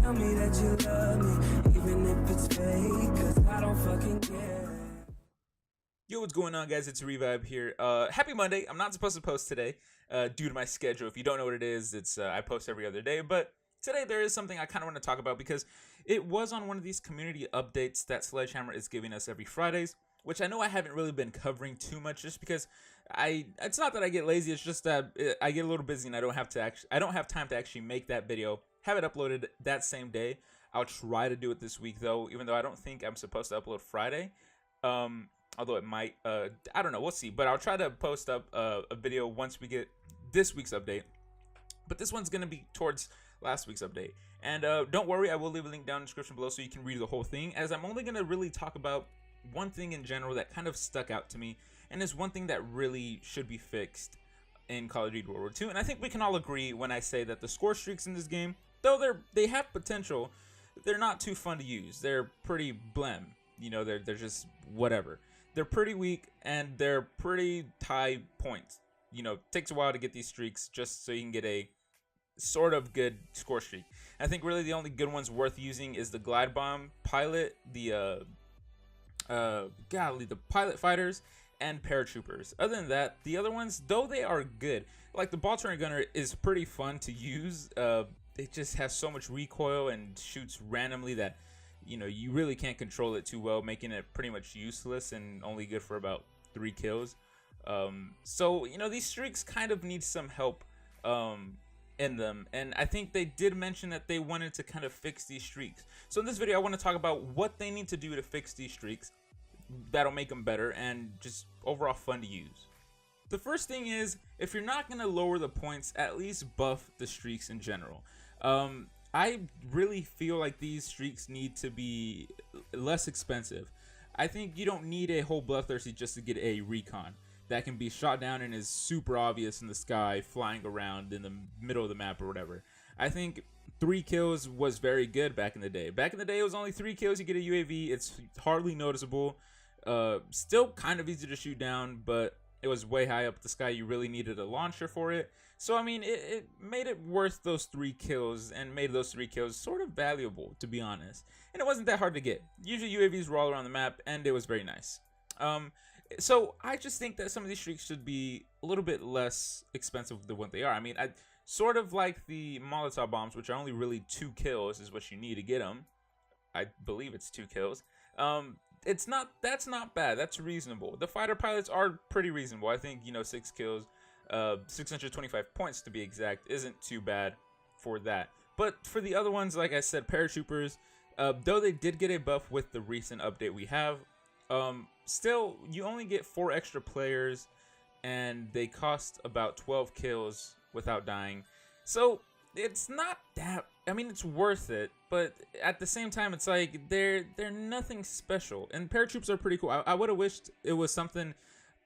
Tell me that you love me, even if it's fake, 'cause I don't fucking care. Yo, what's going on, guys? It's Revibe here. Happy Monday. I'm not supposed to post today due to my schedule. If you don't know what it is, it's I post every other day. But today there is something I kind of want to talk about because it was on one of these community updates that Sledgehammer is giving us every Fridays, which I know I haven't really been covering too much just because it's not that I get lazy, it's just that I get a little busy and I don't have time to actually make that video, have it uploaded that same day. I'll try to do it this week though, even though I don't think I'm supposed to upload Friday. Although it might, I don't know, we'll see. But I'll try to post up a video once we get this week's update. But this one's going to be towards last week's update. And don't worry, I will leave a link down in the description below so you can read the whole thing, as I'm only going to really talk about one thing in general that kind of stuck out to me, and is one thing that really should be fixed in Call of Duty WW2. And I think we can all agree when I say that the score streaks in this game, though they have potential, they're not too fun to use. They're pretty blem. You know, they're just whatever. They're pretty weak and they're pretty high points. You know, it takes a while to get these streaks just so you can get a sort of good score streak. I think really the only good ones worth using is the glide bomb pilot, the pilot fighters, and paratroopers. Other than that, the other ones, though they are good, like the ball turret gunner is pretty fun to use. It just has so much recoil and shoots randomly that, you know, you really can't control it too well, making it pretty much useless and only good for about 3 kills. So, you know, these streaks kind of need some help in them, and I think they did mention that they wanted to kind of fix these streaks. So in this video, I want to talk about what they need to do to fix these streaks that'll make them better and just overall fun to use. The first thing is, if you're not going to lower the points, at least buff the streaks in general. I really feel like these streaks need to be less expensive. I think you don't need a whole Bloodthirsty just to get a recon that can be shot down and is super obvious in the sky, flying around in the middle of the map or whatever. I think 3 kills was very good back in the day. Back in the day, it was only 3 kills, you get a UAV. It's hardly noticeable. Still kind of easy to shoot down, but it was way high up the sky. You really needed a launcher for it. So, I mean, it made it worth those 3 kills and made those 3 kills sort of valuable, to be honest. And it wasn't that hard to get. Usually UAVs were all around the map, and it was very nice. So I just think that some of these streaks should be a little bit less expensive than what they are. I mean, I sort of like the Molotov bombs, which are only really 2 kills is what you need to get them. I believe it's 2 kills. That's not bad. That's reasonable. The fighter pilots are pretty reasonable. I think, you know, 6 kills, 625 points to be exact, isn't too bad for that. But for the other ones, like I said, paratroopers, though they did get a buff with the recent update we have, still you only get 4 extra players and they cost about 12 kills without dying. So it's not that, I mean, it's worth it, but at the same time, it's like they're nothing special. And paratroopers are pretty cool. I would have wished it was something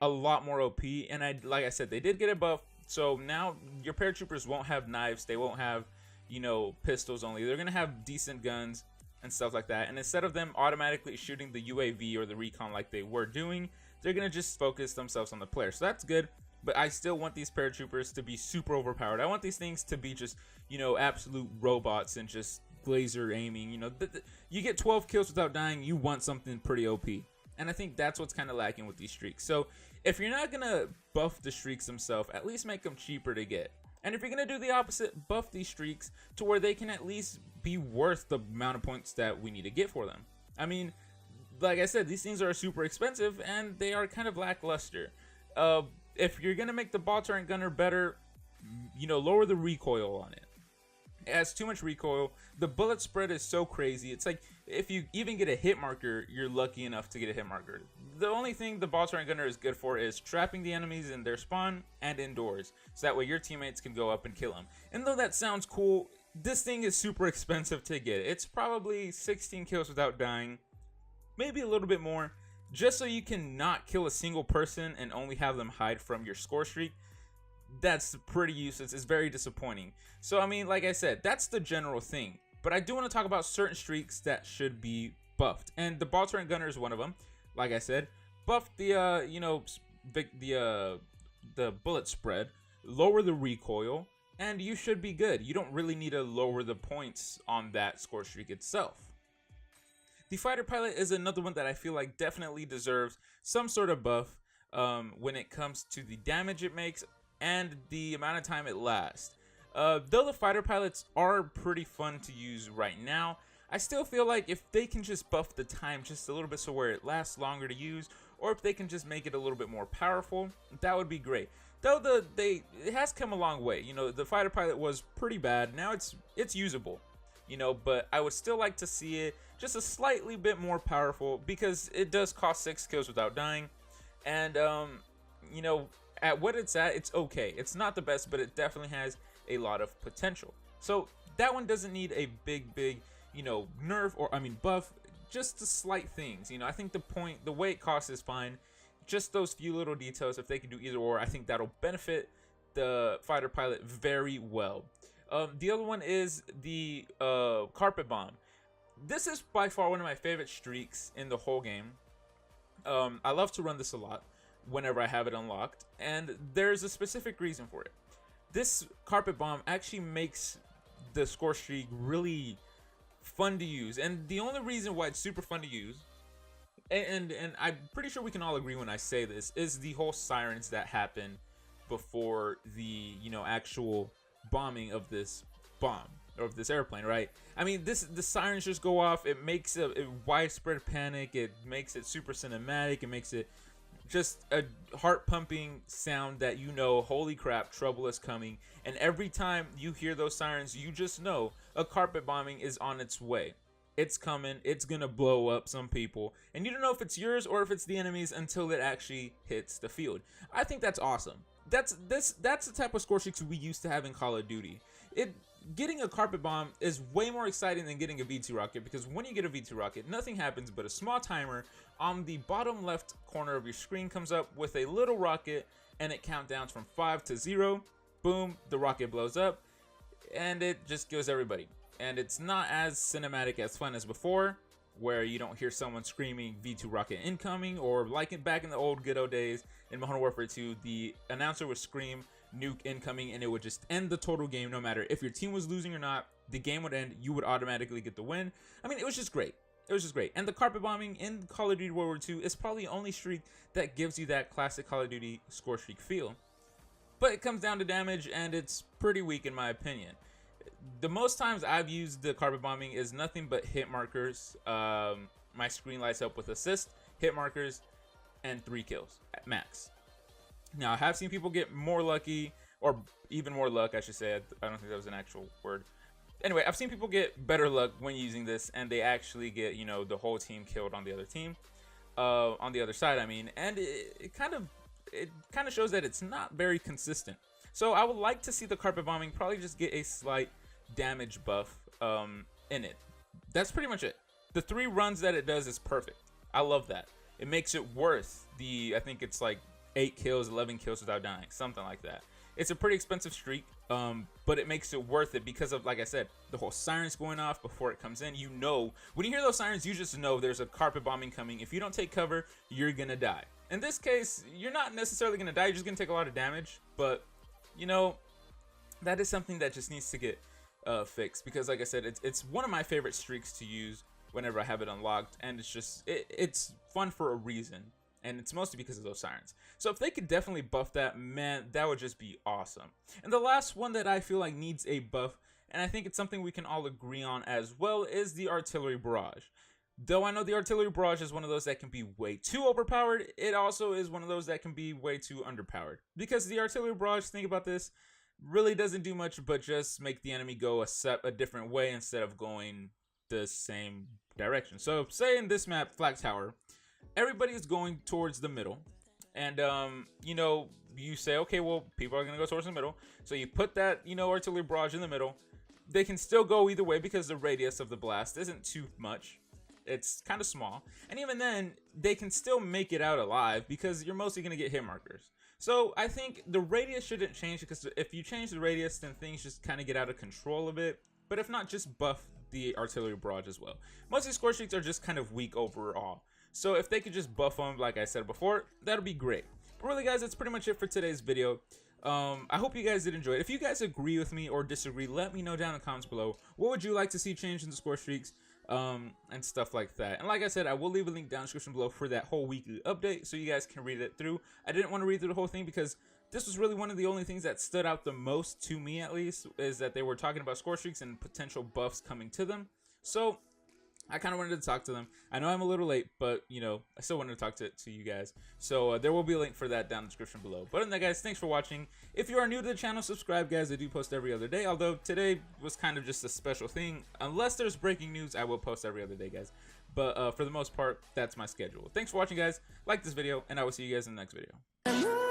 a lot more OP, and like I said, they did get a buff, so now your paratroopers won't have knives, they won't have, you know, pistols only. They're gonna have decent guns and stuff like that, and instead of them automatically shooting the UAV or the recon like they were doing, they're gonna just focus themselves on the player. So that's good, but I still want these paratroopers to be super overpowered. I want these things to be just, you know, absolute robots and just laser aiming. You know, you get 12 kills without dying, you want something pretty OP. And I think that's what's kind of lacking with these streaks. So if you're not going to buff the streaks themselves, at least make them cheaper to get. And if you're going to do the opposite, buff these streaks to where they can at least be worth the amount of points that we need to get for them. I mean, like I said, these things are super expensive and they are kind of lackluster. If you're going to make the ball turret gunner better, you know, lower the recoil on it. It has too much recoil. The bullet spread is so crazy. It's like if you even get a hit marker, you're lucky enough to get a hit marker. The only thing the ball turret gunner is good for is trapping the enemies in their spawn and indoors, so that way your teammates can go up and kill them. And though that sounds cool, this thing is super expensive to get. It's probably 16 kills without dying, maybe a little bit more, just so you can not kill a single person and only have them hide from your score streak. That's pretty useless. It's very disappointing. So I mean, like I said, that's the general thing, but I do want to talk about certain streaks that should be buffed, and the ball turret gunner is one of them. Like I said, buff the you know, the bullet spread, lower the recoil, and you should be good. You don't really need to lower the points on that score streak itself. The fighter pilot is another one that I feel like definitely deserves some sort of buff when it comes to the damage it makes and the amount of time it lasts. Though the fighter pilots are pretty fun to use right now, I still feel like if they can just buff the time just a little bit so where it lasts longer to use, or if they can just make it a little bit more powerful, that would be great. Though it has come a long way. You know, the fighter pilot was pretty bad. Now it's usable. You know, but I would still like to see it just a slightly bit more powerful because it does cost 6 kills without dying, and you know, at what it's at, it's okay. It's not the best, but it definitely has a lot of potential. So that one doesn't need a big, you know, nerf or buff. Just the slight things. You know, I think the way it costs is fine. Just those few little details. If they can do either or, I think that'll benefit the fighter pilot very well. The other one is the carpet bomb. This is by far one of my favorite streaks in the whole game. I love to run this a lot whenever I have it unlocked, and there's a specific reason for it. This carpet bomb actually makes the score streak really fun to use, and the only reason why it's super fun to use, and I'm pretty sure we can all agree when I say this, is the whole sirens that happen before the, you know, actual bombing of this bomb or of this airplane, right? I mean, the sirens just go off. It makes a widespread panic. It makes it super cinematic. It makes it just a heart-pumping sound that, you know, holy crap, trouble is coming. And every time you hear those sirens, you just know a carpet bombing is on its way. It's coming. It's gonna blow up some people, and you don't know if it's yours or if it's the enemies until it actually hits the field. I think that's awesome. That's the type of score streaks we used to have in Call of Duty. Getting a carpet bomb is way more exciting than getting a V2 rocket, because when you get a V2 rocket, nothing happens but a small timer on the bottom left corner of your screen comes up with a little rocket, and it countdowns from 5 to 0. Boom, the rocket blows up, and it just kills everybody. And it's not as cinematic as fun as before, where you don't hear someone screaming V2 rocket incoming, or like back in the old good old days in Modern Warfare 2, the announcer would scream nuke incoming, and it would just end the total game. No matter if your team was losing or not, the game would end. You would automatically get the win. I mean, it was just great. It was just great. And the carpet bombing in Call of Duty World War II is probably the only streak that gives you that classic Call of Duty score streak feel. But it comes down to damage, and it's pretty weak in my opinion. The most times I've used the carpet bombing is nothing but hit markers. My screen lights up with assist, hit markers, and 3 kills at max. Now, I have seen people get more lucky, or even more luck, I should say. I don't think that was an actual word. Anyway, I've seen people get better luck when using this, and they actually get, you know, the whole team killed on the other team, on the other side, I mean. And it kind of shows that it's not very consistent. So I would like to see the carpet bombing probably just get a slight damage buff in it. That's pretty much it. The 3 runs that it does is perfect. I love that. It makes it worth the, I think it's like 8 kills, 11 kills without dying, something like that. It's a pretty expensive streak, but it makes it worth it because of, like I said, the whole sirens going off before it comes in. You know, when you hear those sirens, you just know there's a carpet bombing coming. If you don't take cover, you're gonna die. In this case, you're not necessarily gonna die, you're just gonna take a lot of damage, but, you know, that is something that just needs to get fixed, because like I said, it's one of my favorite streaks to use whenever I have it unlocked, and it's just it's fun for a reason, and it's mostly because of those sirens. So if they could definitely buff that, man, that would just be awesome. And the last one that I feel like needs a buff, and I think it's something we can all agree on as well, is the artillery barrage. Though I know the artillery barrage is one of those that can be way too overpowered, it also is one of those that can be way too underpowered, because the artillery barrage, think about this, really doesn't do much but just make the enemy go a different way instead of going the same direction. So say in this map, Flag Tower, everybody is going towards the middle, and you know, you say, okay, well, people are gonna go towards the middle, so you put that, you know, artillery barrage in the middle. They can still go either way because the radius of the blast isn't too much. It's kind of small, and even then they can still make it out alive because you're mostly gonna get hit markers. So I think the radius shouldn't change, because if you change the radius, then things just kind of get out of control a bit. But if not, just buff the artillery barrage as well. Most of these score streaks are just kind of weak overall. So if they could just buff them, like I said before, that'll be great. But really, guys, that's pretty much it for today's video. I hope you guys did enjoy it. If you guys agree with me or disagree, let me know down in the comments below. What would you like to see change in the score streaks, and stuff like that. And like I said, I will leave a link down in the description below for that whole weekly update so you guys can read it through. I didn't want to read through the whole thing because this was really one of the only things that stood out the most to me, at least, is that they were talking about score streaks and potential buffs coming to them. So I kind of wanted to talk to them. I know I'm a little late, but, you know, I still wanted to talk to you guys. So there will be a link for that down in the description below. But other than that, guys, thanks for watching. If you are new to the channel, subscribe, guys. I do post every other day, although today was kind of just a special thing. Unless there's breaking news, I will post every other day, guys. But for the most part, that's my schedule. Thanks for watching, guys. Like this video, and I will see you guys in the next video.